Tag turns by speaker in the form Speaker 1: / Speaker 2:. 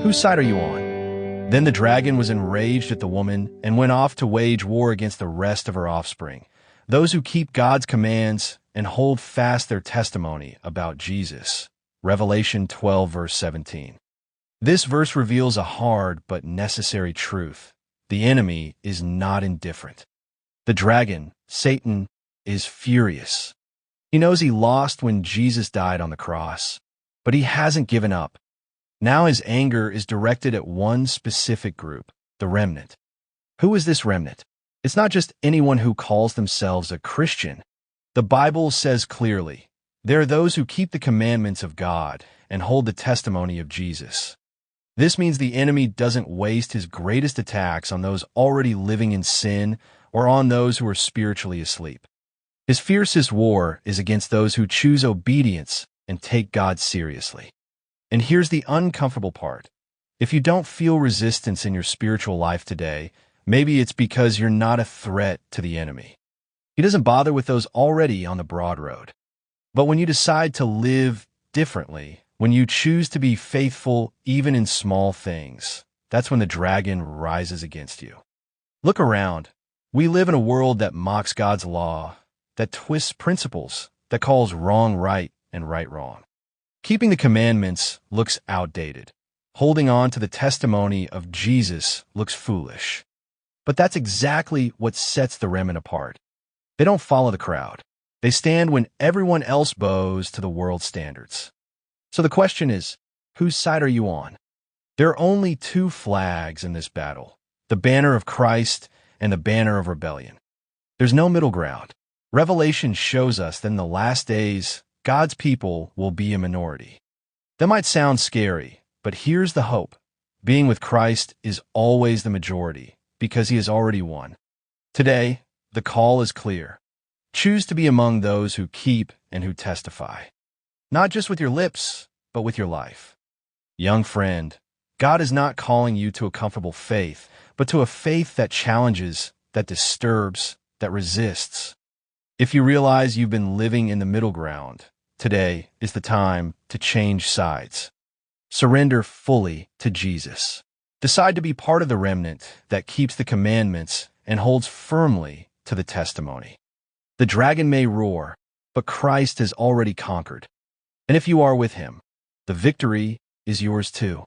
Speaker 1: Whose side are you on? Then the dragon was enraged at the woman and went off to wage war against the rest of her offspring, those who keep God's commands and hold fast their testimony about Jesus. Revelation 12, verse 17. This verse reveals a hard but necessary truth. The enemy is not indifferent. The dragon, Satan, is furious. He knows he lost when Jesus died on the cross, but he hasn't given up. Now his anger is directed at one specific group, the remnant. Who is this remnant? It's not just anyone who calls themselves a Christian. The Bible says clearly, there are those who keep the commandments of God and hold the testimony of Jesus. This means the enemy doesn't waste his greatest attacks on those already living in sin or on those who are spiritually asleep. His fiercest war is against those who choose obedience and take God seriously. And here's the uncomfortable part. If you don't feel resistance in your spiritual life today, maybe it's because you're not a threat to the enemy. He doesn't bother with those already on the broad road. But when you decide to live differently, when you choose to be faithful even in small things, that's when the dragon rises against you. Look around. We live in a world that mocks God's law, that twists principles, that calls wrong right and right wrong. Keeping the commandments looks outdated. Holding on to the testimony of Jesus looks foolish. But that's exactly what sets the remnant apart. They don't follow the crowd. They stand when everyone else bows to the world's standards. So the question is, whose side are you on? There are only two flags in this battle, the banner of Christ and the banner of rebellion. There's no middle ground. Revelation shows us that in the last days, God's people will be a minority. That might sound scary, but here's the hope. Being with Christ is always the majority, because he has already won. Today, the call is clear. Choose to be among those who keep and who testify. Not just with your lips, but with your life. Young friend, God is not calling you to a comfortable faith, but to a faith that challenges, that disturbs, that resists. If you realize you've been living in the middle ground, today is the time to change sides. Surrender fully to Jesus. Decide to be part of the remnant that keeps the commandments and holds firmly to the testimony. The dragon may roar, but Christ has already conquered. And if you are with him, the victory is yours too.